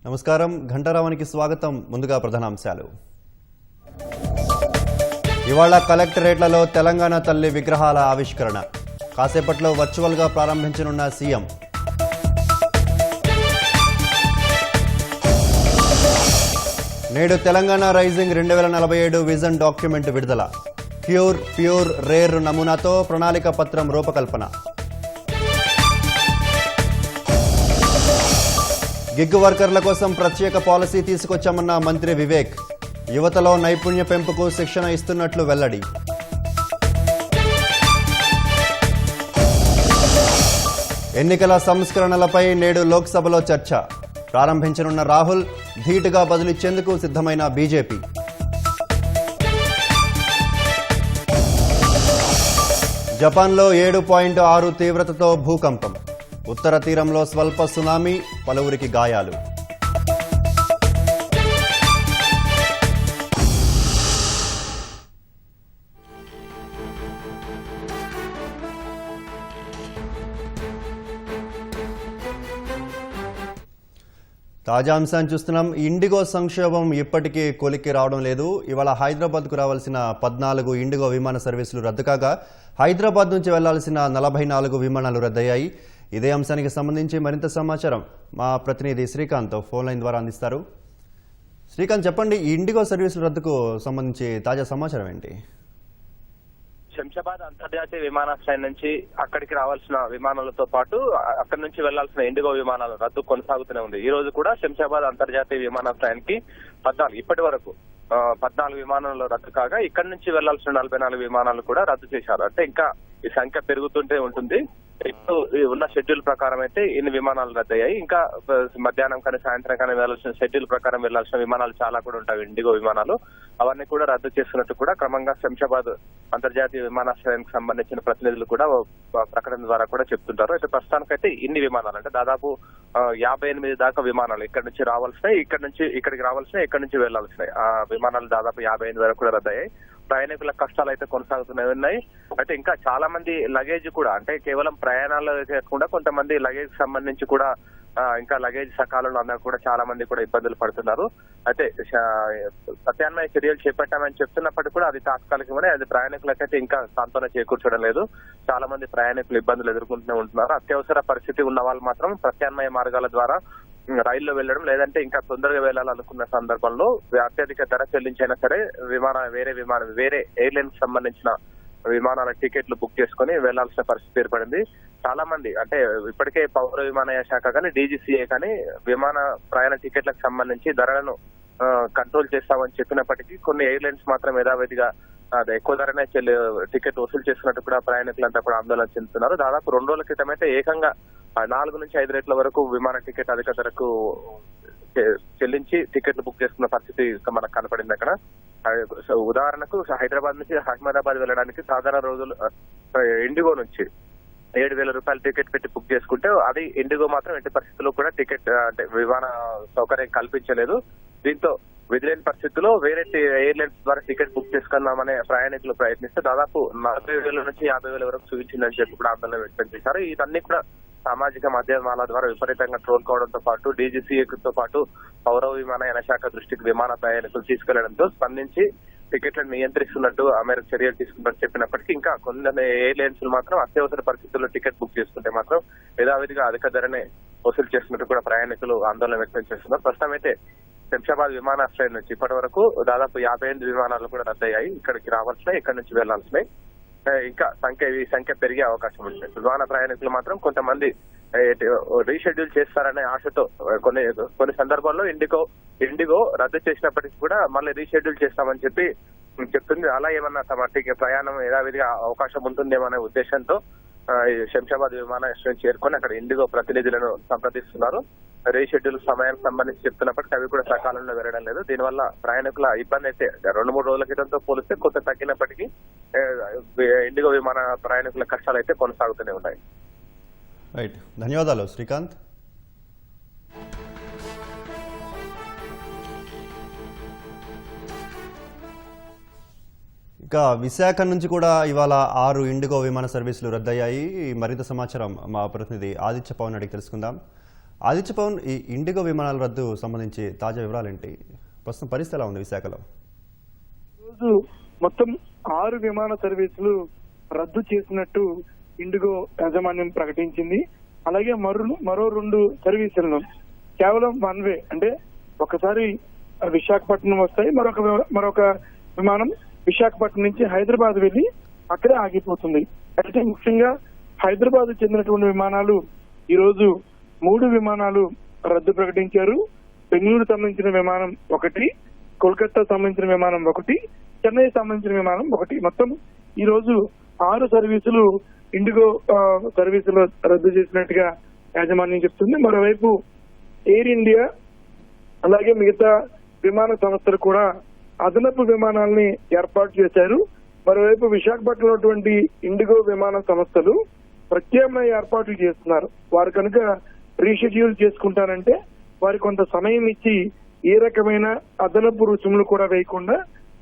నమస్కారం ఘంటారావానికి స్వాగతం. ముందుగా ప్రధానాంశాలు. ఇవాళ కలెక్టరేట్లలో తెలంగాణ తల్లి విగ్రహాల ఆవిష్కరణ. కాసేపట్లో వర్చువల్గా ప్రారంభించనున్న సీఎం. నేడు తెలంగాణ రైజింగ్ 2047 విజన్ డాక్యుమెంట్ విడుదల. ప్యూర్ రేర్ నమూనాతో ప్రణాళిక పత్రం రూపకల్పన. గిగ్ వర్కర్ల కోసం ప్రత్యేక పాలసీ తీసుకొచ్చామన్న మంత్రి వివేక్. యువతలో నైపుణ్య పెంపుకు శిక్షణ ఇస్తున్నట్లు వెల్లడి. ఎన్నికల సంస్కరణలపై నేడు లోక్సభలో చర్చ. ప్రారంభించనున్న రాహుల్. ధీటుగా బదులిచ్చేందుకు సిద్ధమైన బీజేపీ. జపాన్లో 7.6 తీవ్రతతో భూకంపం. ఉత్తర తీరంలో స్వల్ప సునామీ, పలువురికి గాయాలు. తాజా అంశాన్ని చూస్తున్నాం. ఇండిగో సంక్షోభం ఇప్పటికీ కొలిక్కి రావడం లేదు. ఇవాళ హైదరాబాద్కు రావాల్సిన 14 ఇండిగో విమాన సర్వీసులు రద్దు కాగా హైదరాబాద్ నుంచి వెళ్లాల్సిన 44 విమానాలు రద్దయ్యాయి. ఇదే అంశానికి సంబంధించి మరింత సమాచారం మా ప్రతినిధి శ్రీకాంత్ ఫోన్ లైన్ ద్వారా అందిస్తారు. శ్రీకాంత్, చెప్పండి, ఈ ఇండిగో సర్వీసుల రద్దుకు సంబంధించి తాజా సమాచారం ఏంటి? శంషాబాద్ అంతర్జాతీయ విమానాశ్రయం నుంచి అక్కడికి రావాల్సిన విమానాలతో పాటు అక్కడి నుంచి వెళ్లాల్సిన ఇండిగో విమానాల రద్దు కొనసాగుతూనే ఉంది. ఈ రోజు కూడా శంషాబాద్ అంతర్జాతీయ విమానాశ్రయానికి ఇప్పటి వరకు 14 విమానాలు రద్దు కాగా ఇక్కడి నుంచి వెళ్లాల్సిన 44 విమానాలు కూడా రద్దు చేశారు. అంటే ఇంకా ఈ సంఖ్య పెరుగుతుంటే ఉంటుంది. ఇప్పుడు ఉన్న షెడ్యూల్ ప్రకారం అయితే ఇన్ని విమానాలు రద్దయ్యాయి. ఇంకా మధ్యాహ్నం కానీ సాయంత్రం కానీ వెళ్లాల్సిన షెడ్యూల్ ప్రకారం వెళ్లాల్సిన విమానాలు చాలా కూడా ఉంటాయి. ఇండిగో విమానాలు అవన్నీ కూడా రద్దు చేస్తున్నట్టు కూడా క్రమంగా శంషాబాద్ అంతర్జాతీయ విమానాశ్రయానికి సంబంధించిన ప్రతినిధులు కూడా ప్రకటన ద్వారా కూడా చెప్తుంటారు. అయితే ప్రస్తుతానికైతే ఇన్ని విమానాలు అంటే దాదాపు 58 దాకా విమానాలు ఇక్కడ నుంచి రావాల్సినాయి, ఇక్కడ నుంచి ఇక్కడికి రావాల్సినాయి, ఇక్కడ నుంచి వెళ్లాల్సినాయి. ఆ విమానాలు దాదాపు 58 వరకు కూడా రద్దయ్యాయి. ప్రయాణికుల కష్టాలు అయితే కొనసాగుతూనే ఉన్నాయి. అయితే ఇంకా చాలా మంది లగేజ్ కూడా అంటే కేవలం ప్రయాణాలు కాకుండా కొంతమంది లగేజ్ సంబంధించి కూడా ఇంకా లగేజ్ సకాలంలో అందరూ కూడా చాలా మంది కూడా ఇబ్బందులు పడుతున్నారు. అయితే ప్రత్యామ్నాయ చర్యలు చేపట్టామని చెప్తున్నప్పటికీ కూడా అది తాత్కాలికమనే, అది ప్రయాణికులకైతే ఇంకా సాంత్వన చేకూర్చడం లేదు. చాలా మంది ప్రయాణికులు ఇబ్బందులు ఎదుర్కొంటూనే ఉంటున్నారు. అత్యవసర పరిస్థితి ఉన్న వాళ్ళు మాత్రం ప్రత్యామ్నాయ మార్గాల ద్వారా రైల్లో వెళ్లడం, లేదంటే ఇంకా తొందరగా వెళ్లాలనుకున్న సందర్భంలో అత్యధిక ధర చెల్లించైనా సరే వేరే ఎయిర్లైన్ కి సంబంధించిన విమానాల టికెట్లు బుక్ చేసుకుని వెళ్లాల్సిన పరిస్థితి ఏర్పడింది. చాలా మంది అంటే ఇప్పటికే పౌర విమానయాన శాఖ కానీ డీజీసీఏ కానీ విమాన ప్రయాణ టికెట్లకు సంబంధించి ధరలను కంట్రోల్ చేస్తామని చెప్పినప్పటికీ కొన్ని ఎయిర్లైన్స్ మాత్రం యథావిధిగా ఎక్కువ ధరనే టికెట్ వసూలు చేస్తున్నట్టు కూడా ప్రయాణికులంతా కూడా ఆందోళన చెందుతున్నారు. దాదాపు 2 రోజుల క్రితం అయితే ఏకంగా 4 నుంచి 5 రేట్ల వరకు విమాన టికెట్ అధిక ధరకు చెల్లించి టికెట్లు బుక్ చేసుకున్న పరిస్థితి మనకు కనపడింది అక్కడ. ఉదాహరణకు హైదరాబాద్ నుంచి అహ్మదాబాద్ వెళ్ళడానికి సాధారణ రోజులు ఇండిగో నుంచి 7,000 రూపాయలు టికెట్ పెట్టి బుక్ చేసుకుంటే అది ఇండిగో మాత్రం ఎట్టి పరిస్థితుల్లో కూడా టికెట్ అంటే విమాన సౌకర్యం కల్పించలేదు. దీంతో విధిలేని పరిస్థితుల్లో వేరే ఎయిర్లైన్స్ ద్వారా టికెట్ బుక్ చేసుకుందామనే ప్రయాణికులు ప్రయత్నిస్తే దాదాపు 40,000 నుంచి 50,000 వరకు చూపించిందని చెప్పి కూడా ఆందోళన వ్యక్తం చేశారు. ఇవన్నీ కూడా సామాజిక మాధ్యమాల ద్వారా విపరీతంగా ట్రోల్ కావడంతో పాటు డీజీసీఏతో పాటు పౌర విమానయాన శాఖ దృష్టికి విమాన ప్రయాణికులు తీసుకెళ్లడంతో స్పందించి టికెట్లను నియంత్రిస్తున్నట్టు మేరకు చర్యలు తీసుకున్నట్టు చెప్పినప్పటికీ ఇంకా కొన్ని ఎయిర్లైన్స్ మాత్రం అత్యవసర పరిస్థితుల్లో టికెట్ బుక్ చేసుకుంటే మాత్రం యథావిధిగా అధిక ధరనే వసూలు చేస్తున్నట్టు కూడా ప్రయాణికులు ఆందోళన వ్యక్తం చేస్తున్నారు. ప్రస్తుతం అయితే శంషాబాద్ విమానాశ్రయం నుంచి ఇప్పటి వరకు దాదాపు 58 విమానాలు కూడా రద్దయ్యాయి. ఇక్కడికి రావాల్సినాయి, ఇక్కడ నుంచి వెళ్లాల్సినాయి. ఇంకా ఈ సంఖ్య పెరిగే అవకాశం ఉంది. విమాన ప్రయాణికులు మాత్రం కొంతమంది రీషెడ్యూల్ చేస్తారనే ఆశతో కొన్ని సందర్భాల్లో ఇండిగో రద్దు చేసినప్పటికీ కూడా మళ్ళీ రీషెడ్యూల్ చేస్తామని చెప్తుంది. అలా ఏమన్నా తమ ప్రయాణం యథావిధిగా అవకాశం ఉంటుందేమనే ఉద్దేశంతో శంషాబాద్ విమానాశ్రయం చేరుకొని అక్కడ ఇండిగో ప్రతినిధులను సంప్రదిస్తున్నారు. రీషెడ్యూల్ సమయానికి సంబంధించి చెప్తున్నప్పటికీ అవి కూడా సకాలంలో వెళ్ళడం లేదు. దీనివల్ల ప్రయాణికుల ఇబ్బంది అయితే 2-3 రోజుల క్రితంతో పోలిస్తే కొంత తగ్గినప్పటికీ ఇండిగో విమాన ప్రయాణికుల కష్టాలు అయితే కొనసాగుతూనే ఉన్నాయి. రైట్, ధన్యవాదాలు శ్రీకాంత్. ఇక విశాఖ నుంచి కూడా ఇవాళ 6 ఇండిగో విమాన సర్వీసులు రద్దయ్యాయి. మరింత సమాచారం మా ప్రతినిధి ఆదిత్య పవన్ అడిగి తెలుసుకుందాం. ఆదిత్య పవన్, ఈ ఇండిగో విమానాల రద్దు సంబంధించి తాజా వివరాలేంటి? ప్రస్తుతం పరిస్థితి ఎలా ఉంది విశాఖలో? రోజు మొత్తం 6 విమాన సర్వీసులు రద్దు చేసినట్టు ఇండిగో యాజమాన్యం ప్రకటించింది. అలాగే మరో 2 సర్వీసులను కేవలం 1 వే, అంటే ఒకసారి విశాఖపట్నం వస్తాయి, మరొక విమానం విశాఖపట్నం నుంచి హైదరాబాద్ వెళ్లి అక్కడే ఆగిపోతుంది. అయితే ముఖ్యంగా హైదరాబాద్ చెందినటువంటి విమానాలు ఈ రోజు 3 విమానాలు రద్దు ప్రకటించారు. బెంగళూరు సంబంధించిన విమానం 1, కోల్కతా సంబంధించిన విమానం 1, చెన్నై సంబంధించిన విమానం 1. మొత్తం ఈ రోజు 6 సర్వీసులు ఇండిగో సర్వీసులు రద్దు చేసినట్టుగా యాజమాన్యం చెప్తుంది. మరోవైపు ఎయిర్ ఇండియా అలాగే మిగతా విమాన సంస్థలు కూడా అదనపు విమానాలని ఏర్పాటు చేశారు. మరోవైపు విశాఖపట్నంలో ఉన్నటువంటి ఇండిగో విమాన సంస్థలు ప్రత్యామ్నాయ ఏర్పాట్లు చేస్తున్నారు. వారు కనుక రీషెడ్యూల్ చేసుకుంటారంటే వారికి కొంత సమయం ఇచ్చి ఏ రకమైన అదనపు రుసుములు కూడా వేయకుండా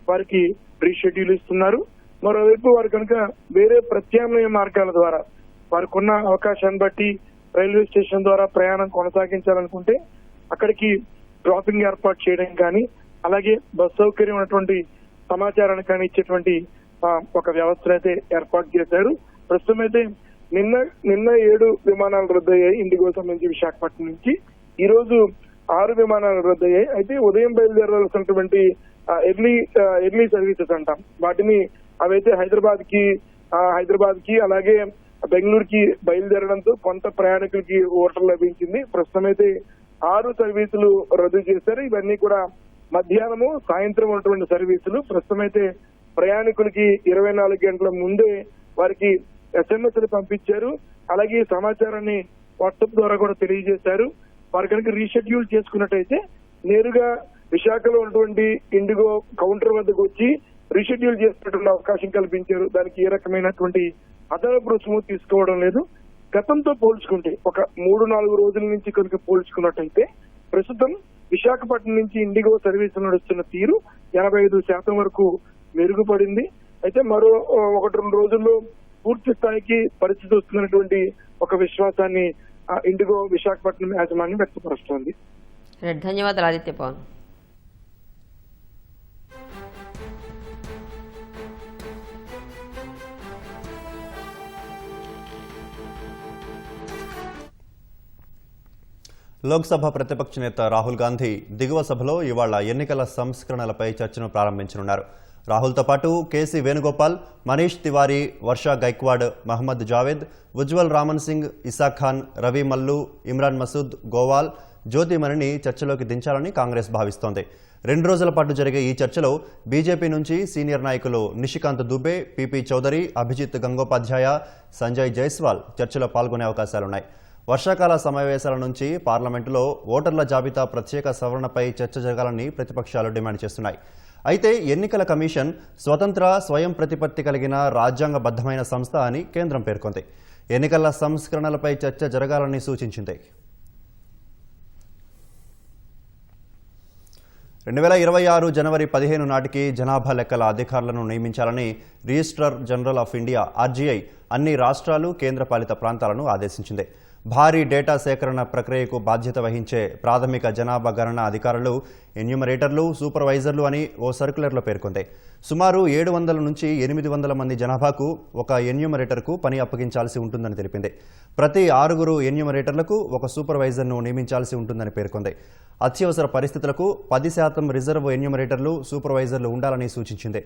వారికి రీషెడ్యూల్ ఇస్తున్నారు. మరోవైపు వారు కనుక వేరే ప్రత్యామ్నాయ మార్గాల ద్వారా వారికున్న అవకాశాన్ని బట్టి రైల్వే స్టేషన్ ద్వారా ప్రయాణం కొనసాగించాలనుకుంటే అక్కడికి డ్రాపింగ్ ఏర్పాటు చేయడం కానీ, అలాగే బస్ సౌకర్యం ఉన్నటువంటి సమాచారాన్ని కానీ ఇచ్చేటువంటి ఒక వ్యవస్థను అయితే ఏర్పాటు చేశారు. ప్రస్తుతం అయితే నిన్న 7 విమానాలు రద్దయ్యాయి ఇండిగో సంబంధించి విశాఖపట్నం నుంచి. ఈ రోజు 6 విమానాలు రద్దయ్యాయి. అయితే ఉదయం బయలుదేరాల్సినటువంటి ఎర్లీ సర్వీసెస్ అంటాం వాటిని, అవైతే హైదరాబాద్ కి అలాగే బెంగళూరుకి బయలుదేరడంతో కొంత ప్రయాణికులకి ఊరట లభించింది. ప్రస్తుతం అయితే 6 సర్వీసులు రద్దు చేశారు. ఇవన్నీ కూడా మధ్యాహ్నము సాయంత్రం ఉన్నటువంటి సర్వీసులు. ప్రస్తుతం అయితే ప్రయాణికులకి 24 గంటల ముందే వారికి ఎస్ఎంఎస్లు పంపించారు. అలాగే సమాచారాన్ని వాట్సాప్ ద్వారా కూడా తెలియజేశారు. వారు కనుక రీషెడ్యూల్ చేసుకున్నట్టయితే నేరుగా విశాఖలో ఉన్నటువంటి ఇండిగో కౌంటర్ వద్దకు వచ్చి రీషెడ్యూల్ చేసుకునే అవకాశం కల్పించారు. దానికి ఏ రకమైనటువంటి అదనపు రుసుము తీసుకోవడం లేదు. గతంతో పోల్చుకుంటే ఒక 3-4 రోజుల నుంచి కనుక పోల్చుకున్నట్టయితే ప్రస్తుతం విశాఖపట్నం నుంచి ఇండిగో సర్వీసులు నడుస్తున్న తీరు 85% వరకు మెరుగుపడింది. అయితే మరో 1-2 రోజుల్లో పూర్తి స్థాయికి పరిస్థితి వస్తున్నటువంటి ఒక విశ్వాసాన్ని ఇండిగో విశాఖపట్నం యాజమాన్యం వ్యక్తపరుస్తోంది. ధన్యవాదాలు ఆదిత్య పవన్. లోక్సభ ప్రతిపక్ష నేత రాహుల్ గాంధీ దిగువ సభలో ఇవాళ ఎన్నికల సంస్కరణలపై చర్చను ప్రారంభించనున్నారు. రాహుల్తో పాటు కేసీ వేణుగోపాల్, మనీష్ తివారీ, వర్షా గైక్వాడ్, మహమ్మద్ జావేద్, ఉజ్వల్ రామన్ సింగ్, ఇసా ఖాన్, రవి మల్లు, ఇమ్రాన్ మసూద్, గోవాల్, జ్యోతిమణిని చర్చలోకి దించాలని కాంగ్రెస్ భావిస్తోంది. 2 రోజుల పాటు జరిగే ఈ చర్చలో బీజేపీ నుంచి సీనియర్ నాయకులు నిషికాంత్ దుబే, పీపీ చౌదరి, అభిజిత్ గంగోపాధ్యాయ, సంజయ్ జైస్వాల్ చర్చలో పాల్గొనే అవకాశాలున్నాయి. వర్షాకాల సమావేశాల నుంచి పార్లమెంటులో ఓటర్ల జాబితా ప్రత్యేక సవరణపై చర్చ జరగాలని ప్రతిపక్షాలు డిమాండ్ చేస్తున్నాయి. అయితే ఎన్నికల కమిషన్ స్వతంత్ర, స్వయం ప్రతిపత్తి కలిగిన రాజ్యాంగబద్ధమైన సంస్థ అని కేంద్రం పేర్కొంది. ఎన్నికల సంస్కరణలపై చర్చ జరగాలని సూచించింది. 2026 జనవరి 15 నాటికి జనాభా లెక్కల అధికారులను నియమించాలని registrar general of India RGI అన్ని రాష్ట్రాలు, కేంద్రపాలిత ప్రాంతాలను ఆదేశించింది. భారీ డేటా సేకరణ ప్రక్రియకు బాధ్యత వహించే ప్రాథమిక జనాభా గణన అధికారులు ఎన్యూమరేటర్లు, సూపర్వైజర్లు అని ఓ సర్క్యులర్లో పేర్కొంది. సుమారు 700 నుంచి 800 మంది జనాభాకు ఒక ఎన్యూమరేటర్కు పని అప్పగించాల్సి ఉంటుందని తెలిపింది. ప్రతి 6 ఎన్యూమరేటర్లకు ఒక సూపర్వైజర్ను నియమించాల్సి ఉంటుందని పేర్కొంది. అత్యవసర పరిస్థితులకు 10% రిజర్వ్ ఎన్యూమరేటర్లు, సూపర్వైజర్లు ఉండాలని సూచించింది.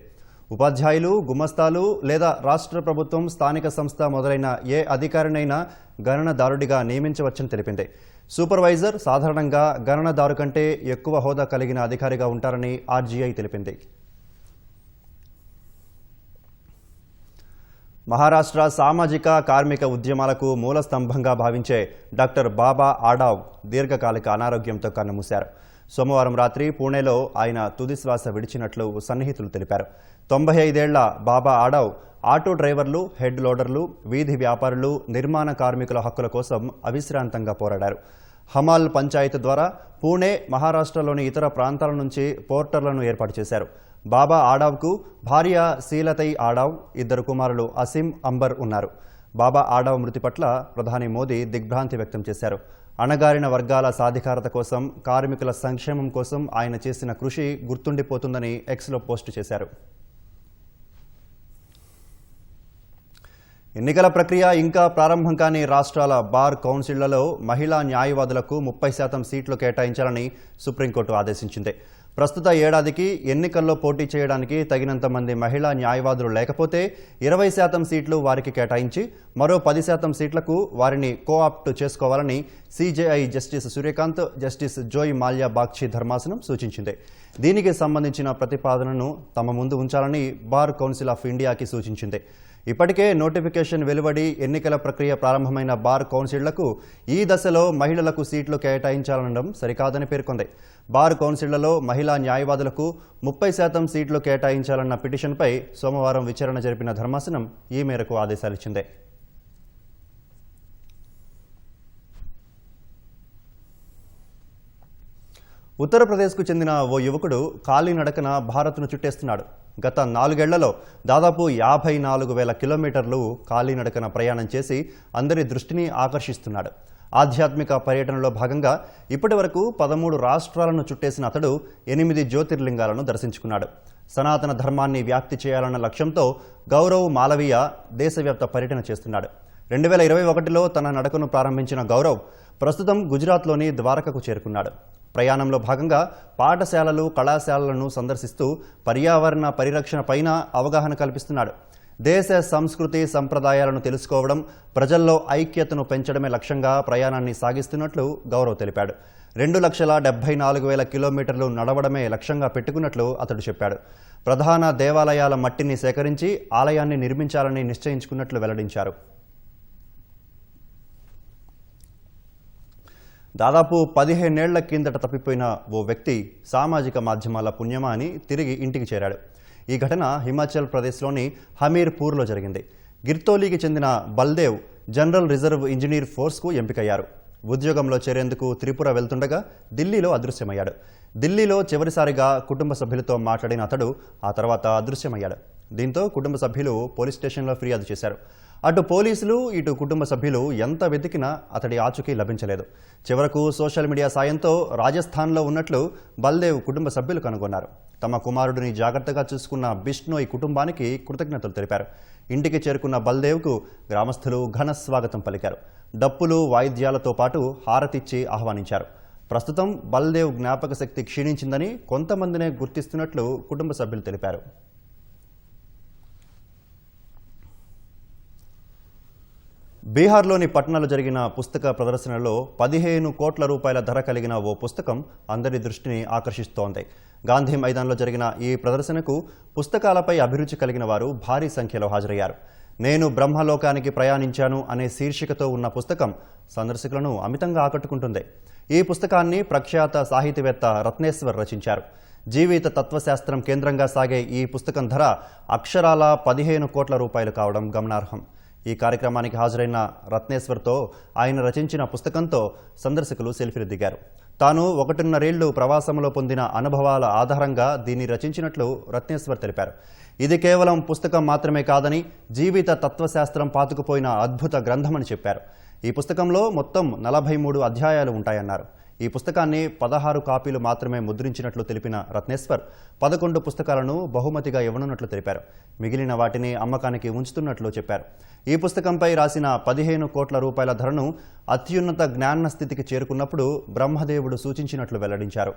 ఉపాధ్యాయులు, గుమస్తాలు లేదా రాష్ట్ర ప్రభుత్వం, స్థానిక సంస్థ మొదలైన ఏ అధికారినైనా గణనదారుడిగా నియమించవచ్చని తెలిపింది. సూపర్వైజర్ సాధారణంగా గణనదారు కంటే ఎక్కువ హోదా కలిగిన అధికారిగా ఉంటారని ఆర్జీఐ తెలిపింది. మహారాష్ట్ర సామాజిక, కార్మిక ఉద్యమాలకు మూల స్తంభంగా భావించే డాక్టర్ బాబా ఆడావ్ దీర్ఘకాలిక అనారోగ్యంతో కన్నుమూశారు. సోమవారం రాత్రి పూణేలో ఆయన తుదిశ్వాస విడిచినట్లు సన్నిహితులు తెలిపారు. 95 ఏళ్ల బాబా ఆడావ్ ఆటో డ్రైవర్లు, హెడ్ లోడర్లు, వీధి వ్యాపారులు, నిర్మాణ కార్మికుల హక్కుల కోసం అవిశ్రాంతంగా పోరాడారు. హమాల్ పంచాయతీ ద్వారా పూణే, మహారాష్ట్రలోని ఇతర ప్రాంతాల నుంచి పోర్టర్లను ఏర్పాటు చేశారు. బాబా ఆడావ్కు భార్య శీలతై ఆడావ్, 2 కుమారులు అసీం, అంబర్ ఉన్నారు. బాబా ఆడావ్ మృతి పట్ల ప్రధాని మోదీ దిగ్భ్రాంతి వ్యక్తం చేశారు. అణగారిన వర్గాల సాధికారత కోసం, కార్మికుల సంక్షేమం కోసం ఆయన చేసిన కృషి గుర్తుండిపోతుందని ఎక్స్లో పోస్టు చేశారు. ఎన్నికల ప్రక్రియ ఇంకా ప్రారంభం కాని రాష్ట్రాల బార్ కౌన్సిళ్లలో మహిళా న్యాయవాదులకు 30% సీట్లు కేటాయించాలని సుప్రీంకోర్టు ఆదేశించింది. ప్రస్తుత ఏడాదికి ఎన్నికల్లో పోటీ చేయడానికి తగినంత మంది మహిళా న్యాయవాదులు లేకపోతే 20% సీట్లు వారికి కేటాయించి మరో 10% సీట్లకు వారిని కోఆప్ట్ చేసుకోవాలని CJI justice Suryakant, justice Joymalya Bagchi ధర్మాసనం సూచించింది. దీనికి సంబంధించిన ప్రతిపాదనను తమ ముందు ఉంచాలని బార్ కౌన్సిల్ ఆఫ్ ఇండియాకి సూచించింది. ఇప్పటికే నోటిఫికేషన్ వెలువడి ఎన్నికల ప్రక్రియ ప్రారంభమైన బార్ కౌన్సిళ్లకు ఈ దశలో మహిళలకు సీట్లు కేటాయించాలనడం సరికాదని పేర్కొంది. బార్ కౌన్సిళ్లలో మహిళా న్యాయవాదులకు 30% సీట్లు కేటాయించాలన్న పిటిషన్పై సోమవారం విచారణ జరిపిన ధర్మాసనం ఈ మేరకు ఆదేశాలిచ్చింది. ఉత్తరప్రదేశ్కు చెందిన ఓ యువకుడు కాలినడకన భారత్ను చుట్టేస్తున్నాడు. గత 4 ఏళ్లలో దాదాపు 54,000 కిలోమీటర్లు కాలినడకన ప్రయాణం చేసి అందరి దృష్టిని ఆకర్షిస్తున్నాడు. ఆధ్యాత్మిక పర్యటనలో భాగంగా ఇప్పటి వరకు 13 రాష్ట్రాలను చుట్టేసిన అతడు 8 జ్యోతిర్లింగాలను దర్శించుకున్నాడు. సనాతన ధర్మాన్ని వ్యాప్తి చేయాలన్న లక్ష్యంతో గౌరవ్ మాలవీయ దేశవ్యాప్త పర్యటన చేస్తున్నాడు. 2021లో తన నడకను ప్రారంభించిన గౌరవ్ ప్రస్తుతం గుజరాత్లోని ద్వారకకు చేరుకున్నాడు. ప్రయాణంలో భాగంగా పాఠశాలలు, కళాశాలలను సందర్శిస్తూ పర్యావరణ పరిరక్షణ పైన అవగాహన కల్పిస్తున్నాడు. దేశ సంస్కృతి సంప్రదాయాలను తెలుసుకోవడం, ప్రజల్లో ఐక్యతను పెంచడమే లక్ష్యంగా ప్రయాణాన్ని సాగిస్తున్నట్లు గౌరవ్ తెలిపాడు. 2,74,000 కిలోమీటర్లు నడవడమే లక్ష్యంగా పెట్టుకున్నట్లు అతడు చెప్పాడు. ప్రధాన దేవాలయాల మట్టిని సేకరించి ఆలయాన్ని నిర్మించాలని నిశ్చయించుకున్నట్లు వెల్లడించారు. దాదాపు 15 ఏళ్ల కిందట తప్పిపోయిన ఓ వ్యక్తి సామాజిక మాధ్యమాల పుణ్యమా అని తిరిగి ఇంటికి చేరాడు. ఈ ఘటన హిమాచల్ ప్రదేశ్లోని హమీర్పూర్లో జరిగింది. గిర్తోలీకి చెందిన బల్దేవ్ జనరల్ రిజర్వ్ ఇంజనీర్ ఫోర్స్కు ఎంపికయ్యారు. ఉద్యోగంలో చేరేందుకు త్రిపుర వెళ్తుండగా ఢిల్లీలో అదృశ్యమయ్యాడు. ఢిల్లీలో చివరిసారిగా కుటుంబ సభ్యులతో మాట్లాడిన అతడు ఆ తర్వాత అదృశ్యమయ్యాడు. దీంతో కుటుంబ సభ్యులు పోలీస్ స్టేషన్లో ఫిర్యాదు చేశారు. అటు పోలీసులు, ఇటు కుటుంబ సభ్యులు ఎంత వెతికినా అతడి ఆచూకీ లభించలేదు. చివరకు సోషల్ మీడియా సాయంతో రాజస్థాన్లో ఉన్నట్లు బల్దేవ్ కుటుంబ సభ్యులు కనుగొన్నారు. తమ కుమారుడిని జాగ్రత్తగా చూసుకున్న బిష్ణోయ్ కుటుంబానికి కృతజ్ఞతలు తెలిపారు. ఇంటికి చేరుకున్న బల్దేవ్కు గ్రామస్తులు ఘన స్వాగతం పలికారు. డప్పులు, వాయిద్యాలతో పాటు హారతిచ్చి ఆహ్వానించారు. ప్రస్తుతం బల్దేవ్ జ్ఞాపక శక్తి క్షీణించిందని కొంతమందినే గుర్తిస్తున్నట్లు కుటుంబ సభ్యులు తెలిపారు. బీహార్లోని పట్నాలో జరిగిన పుస్తక ప్రదర్శనలో 15 కోట్ల రూపాయల ధర కలిగిన ఓ పుస్తకం అందరి దృష్టిని ఆకర్షిస్తోంది. గాంధీ మైదాన్లో జరిగిన ఈ ప్రదర్శనకు పుస్తకాలపై అభిరుచి కలిగిన వారు భారీ సంఖ్యలో హాజరయ్యారు. నేను బ్రహ్మలోకానికి ప్రయాణించాను అనే శీర్షికతో ఉన్న పుస్తకం సందర్శకులను అమితంగా ఆకట్టుకుంటుంది. ఈ పుస్తకాన్ని ప్రఖ్యాత సాహితీవేత్త రత్నేశ్వర్ రచించారు. జీవిత తత్వశాస్త్రం కేంద్రంగా సాగే ఈ పుస్తకం ధర అక్షరాల 15 కోట్ల రూపాయలు కావడం గమనార్హం. ఈ కార్యక్రమానికి హాజరైన రత్నేశ్వర్తో ఆయన రచించిన పుస్తకంతో సందర్శకులు సెల్ఫీలు దిగారు. తాను 1.5 ఏళ్లు ప్రవాసంలో పొందిన అనుభవాల ఆధారంగా దీన్ని రచించినట్లు రత్నేశ్వర్ తెలిపారు. ఇది కేవలం పుస్తకం మాత్రమే కాదని, జీవిత తత్వశాస్త్రం పాతుకుపోయిన అద్భుత గ్రంథమని చెప్పారు. ఈ పుస్తకంలో మొత్తం 43 అధ్యాయాలు ఉంటాయన్నారు. ఈ పుస్తకాన్ని 16 కాపీలు మాత్రమే ముద్రించినట్లు తెలిపిన రత్నేశ్వర్ 11 పుస్తకాలను బహుమతిగా ఇవ్వనున్నట్లు తెలిపారు. మిగిలిన వాటిని అమ్మకానికి ఉంచుతున్నట్లు చెప్పారు. ఈ పుస్తకంపై రాసిన 15 కోట్ల రూపాయల ధరను అత్యున్నత జ్ఞాన స్థితికి చేరుకున్నప్పుడు బ్రహ్మదేవుడు సూచించినట్లు వెల్లడించారు.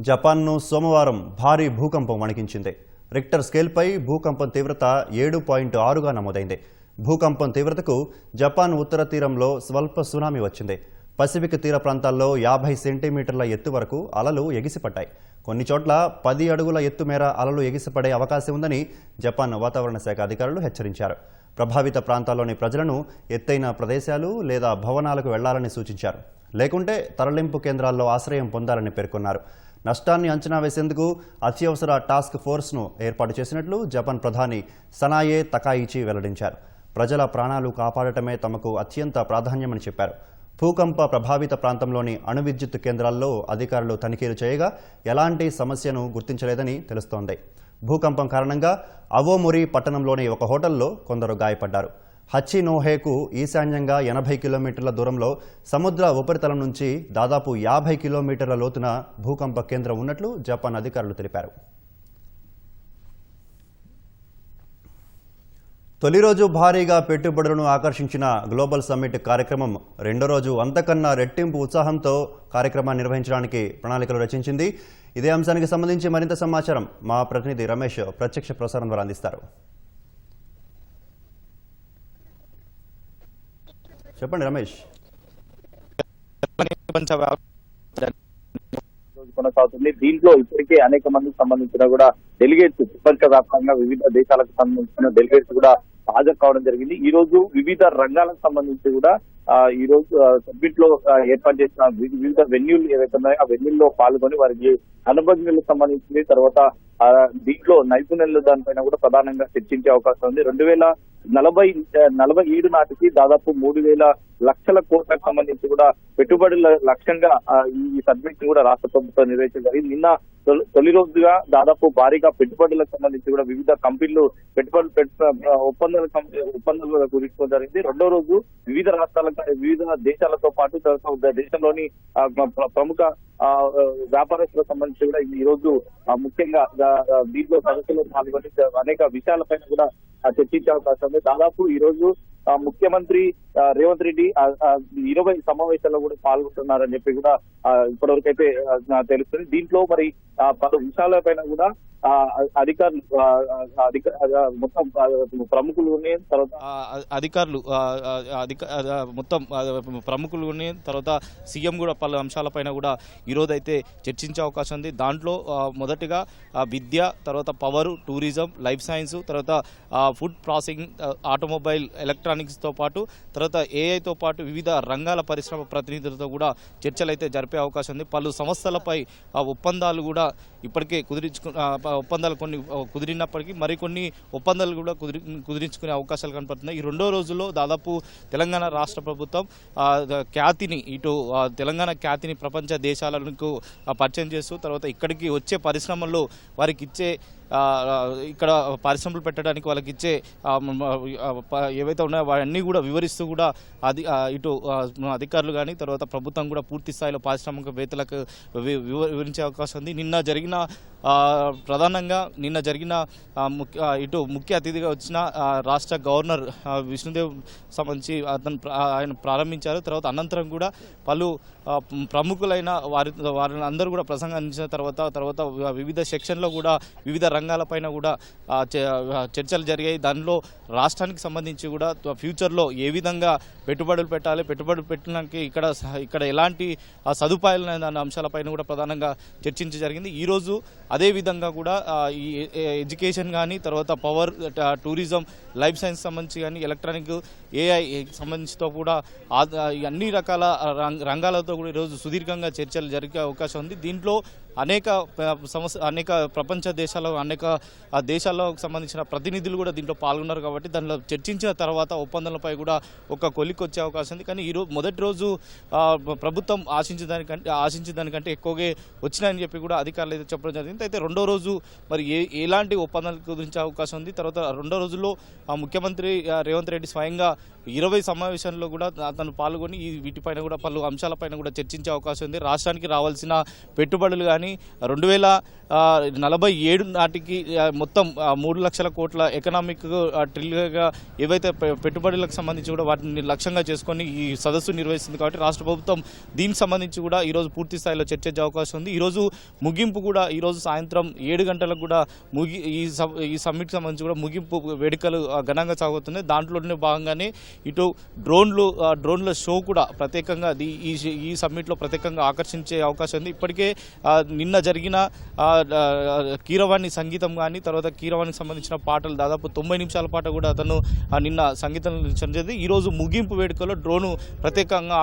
జపాన్ను సోమవారం భారీ భూకంపం వణికించింది. రిక్టర్ స్కేల్పై భూకంపం తీవ్రత 7.6గా నమోదైంది. భూకంపం తీవ్రతకు జపాన్ ఉత్తర తీరంలో స్వల్ప సునామీ వచ్చింది. పసిఫిక్ తీర ప్రాంతాల్లో 50 సెంటీమీటర్ల ఎత్తు వరకు అలలు ఎగిసిపడ్డాయి. కొన్ని చోట్ల 10 అడుగుల ఎత్తు మేర అలలు ఎగిసిపడే అవకాశం ఉందని జపాన్ వాతావరణ శాఖ అధికారులు హెచ్చరించారు. ప్రభావిత ప్రాంతాల్లోని ప్రజలను ఎత్తైన ప్రదేశాలు లేదా భవనాలకు వెళ్లాలని సూచించారు. లేకుంటే తరలింపు కేంద్రాల్లో ఆశ్రయం పొందాలని పేర్కొన్నారు. నష్టాన్ని అంచనా వేసేందుకు అత్యవసర టాస్క్ ఫోర్స్ను ఏర్పాటు చేసినట్లు జపాన్ ప్రధాని సనాయే తకాయిచి వెల్లడించారు. ప్రజల ప్రాణాలు కాపాడటమే తమకు అత్యంత ప్రాధాన్యమని చెప్పారు. భూకంప ప్రభావిత ప్రాంతంలోని అణు విద్యుత్ కేంద్రాల్లో అధికారులు తనిఖీలు చేయగా ఎలాంటి సమస్యను గుర్తించలేదని తెలుస్తోంది. భూకంపం కారణంగా అవోమురి పట్టణంలోని ఒక హోటల్లో కొందరు గాయపడ్డారు. హచినోహేకు ఈశాన్యంగా 80 కిలోమీటర్ల దూరంలో సముద్ర ఉపరితలం నుంచి దాదాపు 50 కిలోమీటర్ల లోతున భూకంప కేంద్రం ఉన్నట్లు జపాన్ అధికారులు తెలిపారు. తొలి రోజు భారీగా పెట్టుబడులను ఆకర్షించిన గ్లోబల్ సమ్మిట్ కార్యక్రమం రెండో రోజు అంతకన్నా రెట్టింపు ఉత్సాహంతో కార్యక్రమాన్ని నిర్వహించడానికి ప్రణాళికలు రచించింది. ఇదే అంశానికి సంబంధించి మరింత సమాచారం మా ప్రతినిధి రమేష్ ప్రత్యక్ష ప్రసారం ద్వారా అందిస్తారు. చెప్పండి రమేష్. కొనసాగుతుంది. దీంట్లో ఇప్పటికే అనేక మందికి సంబంధించిన కూడా డెలిగేట్స్ ప్రపంచ వ్యాప్తంగా వివిధ దేశాలకు సంబంధించిన డెలిగేట్స్ కూడా హాజరు కావడం జరిగింది. ఈ రోజు వివిధ రంగాలకు సంబంధించి కూడా ఈ రోజు సబ్మిట్ లో ఏర్పాటు చేసిన వివిధ వెన్యూలు ఏవైతే ఉన్నాయో ఆ వెన్యూల్లో పాల్గొని వారికి అనుబంధాలకు సంబంధించి తర్వాత దీంట్లో నైపుణ్యాలు దానిపైన కూడా ప్రధానంగా చర్చించే అవకాశం ఉంది. 2047 నాటికి దాదాపు 3,000 లక్షల కోట్లకు సంబంధించి కూడా పెట్టుబడుల లక్ష్యంగా ఈ సబ్మిట్ కూడా రాష్ట్ర ప్రభుత్వం నిర్వహించారు. నిన్న తొలి రోజుగా దాదాపు భారీగా పెట్టుబడులకు సంబంధించి కూడా వివిధ కంపెనీలు ఒప్పందాలు కుదుర్చుకోవడం జరిగింది. రెండో రోజు వివిధ రాష్ట్రాలకు వివిధ దేశాలతో పాటు దేశంలోని ప్రముఖ వ్యాపారస్తులకు సంబంధించి కూడా ఈ రోజు ముఖ్యంగా దీంట్లో సదస్సులో పాల్గొని అనేక విషయాలపైన కూడా చర్చించే అవకాశం ఉంది. దాదాపు ఈ రోజు ముఖ్యమంత్రి రేవంత్ రెడ్డి 20 సమావేశాల్లో కూడా పాల్గొంటున్నారని చెప్పి కూడా ఇప్పటివరకు అయితే తెలుస్తుంది. దీంట్లో మరి పలు విషయాలపైన కూడా అధికారులు మొత్తం ప్రముఖులు తర్వాత తర్వాత సీఎం కూడా పలు అంశాలపైన కూడా ఈరోజు అయితే చర్చించే అవకాశం ఉంది. దాంట్లో మొదటిగా విద్య, తర్వాత పవర్, టూరిజం, లైఫ్ సైన్స్, తర్వాత ఫుడ్ ప్రాసెసింగ్, ఆటోమొబైల్, ఎలక్ట్రానిక్స్తో పాటు తర్వాత ఏఐతో పాటు వివిధ రంగాల పరిశ్రమ ప్రతినిధులతో కూడా చర్చలు అయితే జరిపే అవకాశం ఉంది. పలు సంస్థలపై ఒప్పందాలు కూడా ఇప్పటికే ఒప్పందాలు కొన్ని కుదిరినప్పటికీ మరికొన్ని ఒప్పందాలు కూడా కుదిరించుకునే అవకాశాలు కనపడుతున్నాయి. ఈ రెండో రోజుల్లో దాదాపు తెలంగాణ రాష్ట్ర ప్రభుత్వం ఖ్యాతిని తెలంగాణ ఖ్యాతిని ప్రపంచ దేశాలకు పరిచయం చేస్తూ తర్వాత ఇక్కడికి వచ్చే పరిశ్రమల్లో వారికి ఇచ్చే ఇక్కడ పరిశ్రమలు పెట్టడానికి వాళ్ళకి ఇచ్చే ఏవైతే ఉన్నాయో అవన్నీ కూడా వివరిస్తూ కూడా అధికారులు కానీ తర్వాత ప్రభుత్వం కూడా పూర్తి స్థాయిలో పారిశ్రామికవేత్తలకు వివరించే అవకాశం ఉంది. ప్రధానంగా నిన్న జరిగిన ముఖ్య అతిథిగా వచ్చిన రాష్ట్ర గవర్నర్ విష్ణుదేవ్ సంబంధించి ఆయన ప్రారంభించారు. తర్వాత అనంతరం కూడా పలు ప్రముఖులైన వారిని అందరూ కూడా ప్రసంగించిన తర్వాత వివిధ సెక్షన్లో కూడా వివిధ రంగాలపైన కూడా చర్చలు జరిగాయి. దానిలో రాష్ట్రానికి సంబంధించి కూడా ఫ్యూచర్లో ఏ విధంగా పెట్టుబడులు పెట్టాలి, పెట్టుబడులు పెట్టడానికి ఇక్కడ ఎలాంటి సదుపాయాలు అనే అంశాలపైన కూడా ప్రధానంగా చర్చించడం జరిగింది. ఈరోజు అదేవిధంగా కూడా ఈ ఎడ్యుకేషన్ కానీ తర్వాత పవర్, టూరిజం, లైఫ్ సైన్స్ సంబంధించి కానీ ఎలక్ట్రానిక్, ఏఐ సంబంధించితో కూడా అన్ని రకాల రంగాలతో కూడా ఈరోజు సుదీర్ఘంగా చర్చలు జరిగే అవకాశం ఉంది. దీంట్లో అనేక ప్రపంచ దేశాల్లో అనేక దేశాలకు సంబంధించిన ప్రతినిధులు కూడా దీంట్లో పాల్గొన్నారు. కాబట్టి దానిలో చర్చించిన తర్వాత ఒప్పందాలపై కూడా ఒక కొలిక్కి వచ్చే అవకాశం ఉంది. కానీ ఈరోజు మొదటి రోజు ప్రభుత్వం ఆశించే దానికంటే ఎక్కువగా వచ్చినాయని చెప్పి కూడా అధికారులు అయితే చెప్పడం జరిగింది. అయితే రెండో రోజు మరి ఎలాంటి ఒప్పందాలు కుదిరించే అవకాశం ఉంది. తర్వాత రెండో రోజుల్లో ముఖ్యమంత్రి రేవంత్ రెడ్డి స్వయంగా 20 సమావేశాల్లో కూడా అతను పాల్గొని వీటిపైన కూడా పలు అంశాలపైన కూడా చర్చించే అవకాశం ఉంది. రాష్ట్రానికి రావాల్సిన పెట్టుబడులు కానీ 2047 నాటికి మొత్తం 3 లక్షల కోట్ల ఎకనామిక్ ట్రిలియన్గా ఏవైతే పెట్టుబడులకు సంబంధించి కూడా వాటిని లక్ష్యంగా చేసుకొని ఈ సదస్సు నిర్వహిస్తుంది. కాబట్టి రాష్ట్ర ప్రభుత్వం దీనికి సంబంధించి కూడా ఈరోజు పూర్తి స్థాయిలో చర్చించే అవకాశం ఉంది. ఈరోజు ముగింపు కూడా ఈరోజు సాయంత్రం 7 గంటలకు కూడా ఈ సమ్మిట్ సంబంధించి కూడా ముగింపు వేడుకలు ఘనంగా సాగుతుంది. దాంట్లోనే భాగంగానే ఇటు డ్రోన్ల షో కూడా ప్రత్యేకంగా ఈ సమ్మిట్లో ప్రత్యేకంగా ఆకర్షించే అవకాశం ఉంది. ఇప్పటికే నిన్న జరిగిన కీరవాణి సంగీతం కానీ తర్వాత కీరవాణికి సంబంధించిన పాటలు దాదాపు 90 నిమిషాల పాట కూడా అతను నిన్న సంగీతం జరిగింది. ఈరోజు ముగింపు వేడుకలో డ్రోను ప్రత్యేకంగా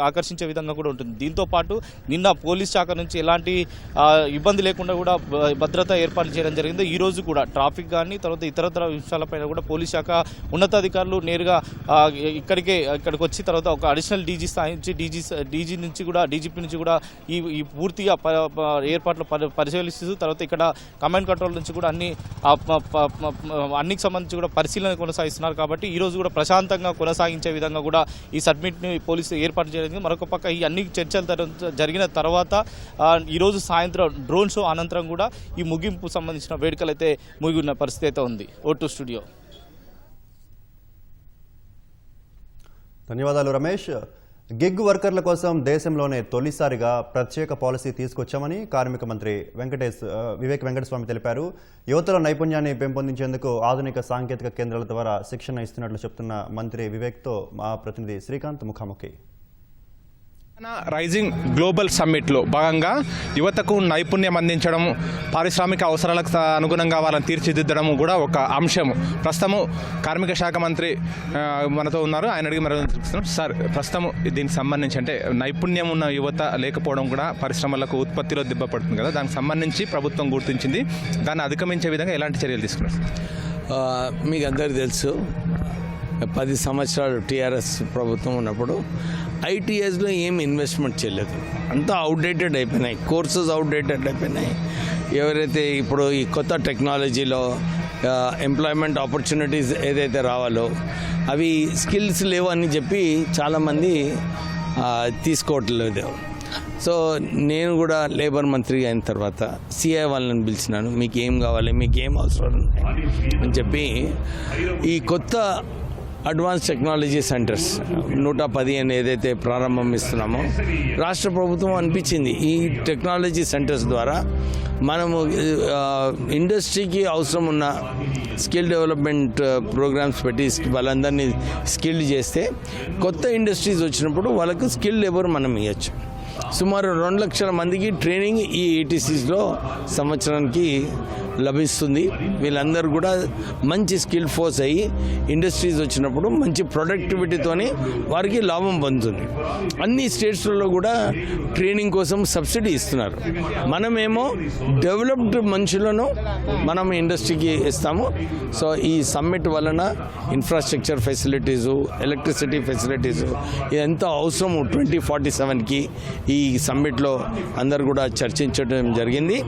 ఆకర్షించే విధంగా కూడా ఉంటుంది. దీంతో పాటు నిన్న పోలీస్ శాఖ నుంచి ఎలాంటి ఇబ్బంది లేకుండా కూడా భద్రత ఏర్పాట్లు చేయడం జరిగింది. ఈ రోజు కూడా ట్రాఫిక్ కానీ తర్వాత ఇతరత్ర విషయాలపైన కూడా పోలీస్ శాఖ ఉన్నతాధికారులు నేరుగా ఇక్కడికి వచ్చి తర్వాత ఒక అడిషనల్ డీజీ స్థాయి నుంచి డీజీ నుంచి కూడా డీజీపీ నుంచి కూడా ఈ పూర్తిగా ఏర్పాట్లు పరిశీలిస్తూ తర్వాత ఇక్కడ కమాండ్ కంట్రోల్ నుంచి కూడా అన్నికి సంబంధించి కూడా పరిశీలన కొనసాగిస్తున్నారు. కాబట్టి ఈ రోజు కూడా ప్రశాంతంగా కొనసాగించే విధంగా కూడా ఈ సబ్మిట్ని పోలీసులు ఏర్పాటు చేయడం. మరొక పక్క ఈ అన్ని చర్చలు జరిగిన తర్వాత ఈరోజు సాయంత్రం డ్రోన్ షో అనంతరం కూడా ఈ ముగింపు సంబంధించిన వేడుకలు అయితే ముగిన పరిస్థితి అయితే ఉంది. O2 studio. ధన్యవాదాలు రమేష్. గిగ్ వర్కర్ల కోసం దేశంలోనే తొలిసారిగా ప్రత్యేక పాలసీ తీసుకొచ్చామని కార్మిక మంత్రి వివేక్ వెంకటస్వామి తెలిపారు. యువతలో నైపుణ్యాన్ని పెంపొందించేందుకు ఆధునిక సాంకేతిక కేంద్రాల ద్వారా శిక్షణ ఇస్తున్నట్లు చెప్తున్న మంత్రి వివేక్తో మా ప్రతినిధి శ్రీకాంత్ ముఖాముఖి. రైజింగ్ గ్లోబల్ సమ్మిట్లో భాగంగా యువతకు నైపుణ్యం అందించడం, పారిశ్రామిక అవసరాలకు అనుగుణంగా వాళ్ళని తీర్చిదిద్దడం కూడా ఒక అంశం. ప్రస్తుతము కార్మిక శాఖ మంత్రి మనతో ఉన్నారు. ఆయన అడిగి మరి సార్, ప్రస్తుతం దీనికి సంబంధించి అంటే నైపుణ్యం ఉన్న యువత లేకపోవడం కూడా పరిశ్రమలకు ఉత్పత్తిలో దిబ్బపడుతుంది కదా, దానికి సంబంధించి ప్రభుత్వం గుర్తించింది. దాన్ని అధిగమించే విధంగా ఎలాంటి చర్యలు తీసుకున్నారు? మీకు అందరికీ తెలుసు, 10 సంవత్సరాలు టీఆర్ఎస్ ప్రభుత్వం ఉన్నప్పుడు ఐటీఎస్లో ఏం ఇన్వెస్ట్మెంట్ చేయలేదు. అంతా అవుట్డేటెడ్ అయిపోయినాయి, కోర్సెస్ అవుట్డేటెడ్ అయిపోయినాయి. ఎవరైతే ఇప్పుడు ఈ కొత్త టెక్నాలజీలో ఎంప్లాయ్మెంట్ ఆపర్చునిటీస్ ఏదైతే రావాలో అవి స్కిల్స్ లేవు అని చెప్పి చాలామంది తీసుకోవట్లేదు. సో నేను కూడా లేబర్ మంత్రి అయిన తర్వాత సిఐ వాళ్ళని పిలిచినాను. మీకు ఏం కావాలి, మీకు ఏం అవసరం అని చెప్పి ఈ కొత్త అడ్వాన్స్ టెక్నాలజీ సెంటర్స్ 115 ఏదైతే ప్రారంభం ఇస్తున్నామో రాష్ట్ర ప్రభుత్వం అనిపించింది ఈ టెక్నాలజీ సెంటర్స్ ద్వారా మనము ఇండస్ట్రీకి అవసరం ఉన్న స్కిల్ డెవలప్మెంట్ ప్రోగ్రామ్స్ పెట్టి వాళ్ళందరినీ స్కిల్డ్ చేస్తే కొత్త ఇండస్ట్రీస్ వచ్చినప్పుడు వాళ్ళకు స్కిల్ లేబర్ మనం ఇవ్వచ్చు. సుమారు 2 లక్షల మందికి ట్రైనింగ్ ఈ ఏటీసీస్లో సంవత్సరానికి లభిస్తుంది. వీళ్ళందరూ కూడా మంచి స్కిల్ ఫోర్స్ అయ్యి ఇండస్ట్రీస్ వచ్చినప్పుడు మంచి ప్రొడక్టివిటీతోని వారికి లాభం పొందుతుంది. అన్ని స్టేట్స్లలో కూడా ట్రైనింగ్ కోసం సబ్సిడీ ఇస్తున్నారు. మనమేమో డెవలప్డ్ మనుషులను మనం ఇండస్ట్రీకి ఇస్తాము. సో ఈ సమ్మిట్ వలన ఇన్ఫ్రాస్ట్రక్చర్ ఫెసిలిటీసు, ఎలక్ట్రిసిటీ ఫెసిలిటీసు ఇదంతా అవసరం 2047కి ఈ సమ్మిట్లో అందరు కూడా చర్చించడం జరిగింది.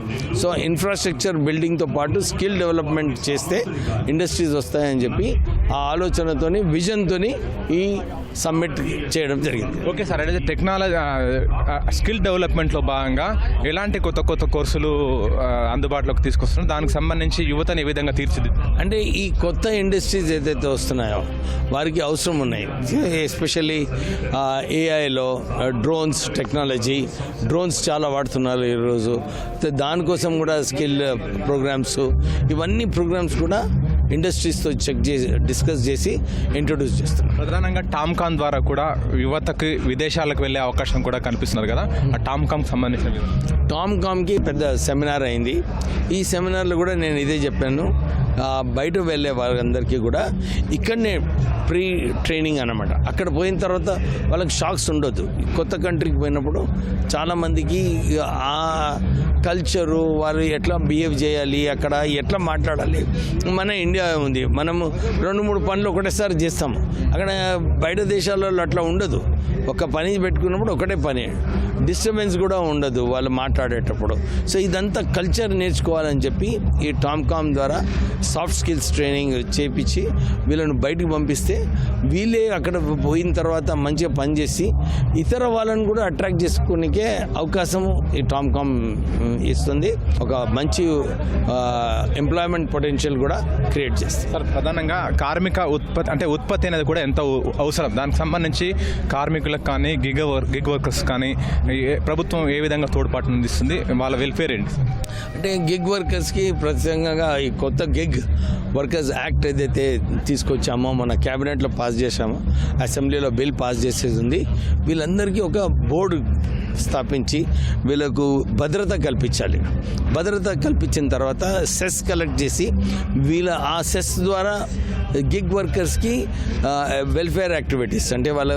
సో ఇన్ఫ్రాస్ట్రక్చర్ బిల్డింగ్తో పాటు స్కిల్ డెవలప్మెంట్ చేస్తే ఇండస్ట్రీస్ వస్తాయని చెప్పి ఆ ఆలోచనతోని, విజన్తోని ఈ సమ్మిట్ చేయడం జరిగింది. ఓకే సార్, అయితే టెక్నాలజీ స్కిల్ డెవలప్మెంట్లో భాగంగా ఎలాంటి కొత్త కొత్త కోర్సులు అందుబాటులోకి తీసుకొస్తున్నారు? దానికి సంబంధించి యువతని ఏ విధంగా తీర్చిదిద్దారు? అంటే ఈ కొత్త ఇండస్ట్రీస్ ఏదైతే వస్తున్నాయో వారికి అవసరం ఉన్నాయి. ఎస్పెషల్లీ ఏఐలో డ్రోన్స్ టెక్నాలజీ, డ్రోన్స్ చాలా వాడుతున్నారు ఈరోజు. దానికోసం కూడా స్కిల్ ప్రోగ్రామ్స్, ఇవన్నీ ప్రోగ్రామ్స్ కూడా ఇండస్ట్రీస్తో డిస్కస్ చేసి ఇంట్రొడ్యూస్ చేస్తున్నారు. ప్రధానంగా టామ్కామ్ ద్వారా కూడా యువతకి విదేశాలకు వెళ్ళే అవకాశం కూడా కనిపిస్తున్నారు కదా, ఆ టామ్కామ్కి సంబంధించిన టామ్కామ్కి పెద్ద సెమినార్ అయింది. ఈ సెమినార్లో కూడా నేను ఇదే చెప్పాను, బయట వెళ్ళే వారందరికీ కూడా ఇక్కడనే ప్రీ ట్రైనింగ్ అన్నమాట. అక్కడ పోయిన తర్వాత వాళ్ళకి షాక్స్ ఉండొద్దు. కొత్త కంట్రీకి పోయినప్పుడు చాలామందికి ఆ కల్చరు, వారు ఎట్లా బిహేవ్ చేయాలి, అక్కడ ఎట్లా మాట్లాడాలి. మన ఇండియా ఉంది, మనము 2-3 పనులు ఒకటేసారి చేస్తాము. అక్కడ బయట దేశాలలో అట్లా ఉండదు. ఒక పని పెట్టుకున్నప్పుడు ఒకటే పని, డిస్టర్బెన్స్ కూడా ఉండదు వాళ్ళు మాట్లాడేటప్పుడు. సో ఇదంతా కల్చర్ నేర్చుకోవాలని చెప్పి ఈ టామ్కామ్ ద్వారా సాఫ్ట్ స్కిల్స్ ట్రైనింగ్ చేపించి వీళ్ళను బయటకు పంపిస్తే వీళ్ళే అక్కడ పోయిన తర్వాత మంచిగా పనిచేసి ఇతర వాళ్ళని కూడా అట్రాక్ట్ చేసుకునే అవకాశం ఈ టామ్కామ్ ఇస్తుంది. ఒక మంచి ఎంప్లాయ్మెంట్ పొటెన్షియల్ కూడా క్రియేట్ చేస్తుంది. సార్, ప్రధానంగా కార్మిక ఉత్పత్తి అనేది కూడా ఎంతో అవసరం. దానికి సంబంధించి కార్మికులకు కానీ గిగ్ వర్కర్స్ కానీ ప్రభుత్వం ఏ విధంగా తోడ్పాటు అందిస్తుంది? వాళ్ళ వెల్ఫేర్ ఏంటి? అంటే గిగ్ వర్కర్స్కి ప్రత్యేకంగా ఈ కొత్త గిగ్ వర్కర్స్ యాక్ట్ ఏదైతే తీసుకొచ్చామో, మన క్యాబినెట్లో పాస్ చేశామో, అసెంబ్లీలో బిల్ పాస్ చేసేది ఉంది. వీళ్ళందరికీ ఒక బోర్డు స్థాపించి వీళ్ళకు భద్రత కల్పించాలి. భద్రత కల్పించిన తర్వాత సెస్ కలెక్ట్ చేసి ఆ సెస్ ద్వారా గిగ్ వర్కర్స్కి వెల్ఫేర్ యాక్టివిటీస్, అంటే వాళ్ళ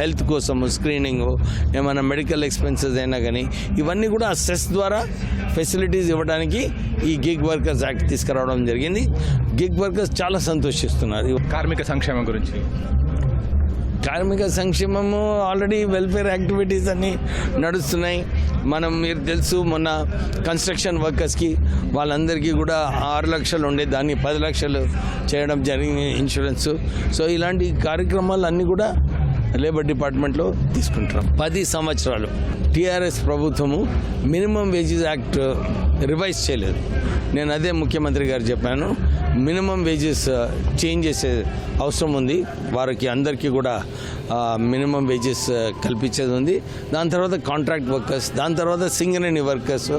హెల్త్ కోసం స్క్రీనింగ్, ఏమైనా మెడికల్ ఎక్స్పెన్సెస్ అయినా కానీ ఇవన్నీ కూడా ఆ సెస్ ద్వారా ఫెసిలిటీస్ ఇవ్వడానికి ఈ గిగ్ వర్కర్స్ యాక్ట్ తీసుకురావడం జరిగింది. గిగ్ వర్కర్స్ చాలా సంతోషిస్తున్నారు. కార్మిక సంక్షేమం గురించి, కార్మిక సంక్షేమము ఆల్రెడీ వెల్ఫేర్ యాక్టివిటీస్ అన్నీ నడుస్తున్నాయి. మీరు తెలుసు మొన్న కన్స్ట్రక్షన్ వర్కర్స్కి వాళ్ళందరికీ కూడా 6 లక్షలు ఉండే దాన్ని 10 లక్షలు చేయడం జరిగింది ఇన్సూరెన్స్. సో ఇలాంటి కార్యక్రమాలు అన్నీ కూడా లేబర్ డిపార్ట్మెంట్లో తీసుకుంటాం. 10 సంవత్సరాలు టీఆర్ఎస్ ప్రభుత్వము మినిమం వేజెస్ యాక్ట్ రివైజ్ చేయలేదు. నేను అదే ముఖ్యమంత్రి గారు చెప్పాను, మినిమం వేజెస్ చేంజ్ చేసే అవసరం ఉంది. వారికి అందరికీ కూడా మినిమం వేజెస్ కల్పించేది ఉంది. దాని తర్వాత కాంట్రాక్ట్ వర్కర్స్, దాని తర్వాత సింగరేణి వర్కర్స్,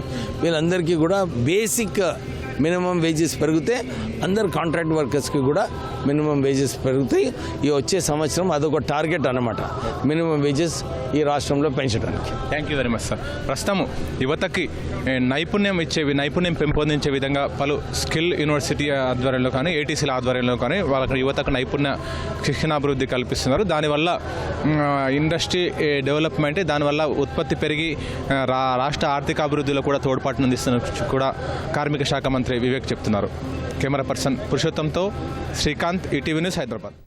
వీళ్ళందరికీ కూడా బేసిక్ మినిమం వేజెస్ పెరిగితే అందరు కాంట్రాక్ట్ వర్కర్స్కి కూడా మినిమం వేజెస్ పెరుగుతాయి. ఈ వచ్చే సంవత్సరం అదొక టార్గెట్ అన్నమాట, మినిమం వేజెస్ ఈ రాష్ట్రంలో పెంచడానికి. Thank you very much sir. ప్రస్తుతం యువతకి నైపుణ్యం పెంపొందించే విధంగా పలు స్కిల్ యూనివర్సిటీ ఆధ్వర్యంలో కానీ ఏటీసీల ఆధ్వర్యంలో కానీ వాళ్ళకి యువతకు నైపుణ్య శిక్షణాభివృద్ధి కల్పిస్తున్నారు. దానివల్ల ఇండస్ట్రీ డెవలప్మెంట్, దానివల్ల ఉత్పత్తి పెరిగి రాష్ట్ర ఆర్థికాభివృద్ధిలో కూడా తోడ్పాటును అందిస్తున్న కూడా కార్మిక శాఖ మంత్రి వివేక్ చెప్తున్నారు. కెమెరా పర్సన్ పురుషోత్తంతో శ్రీకాంత్, ఈటీవీ న్యూస్, హైదరాబాద్.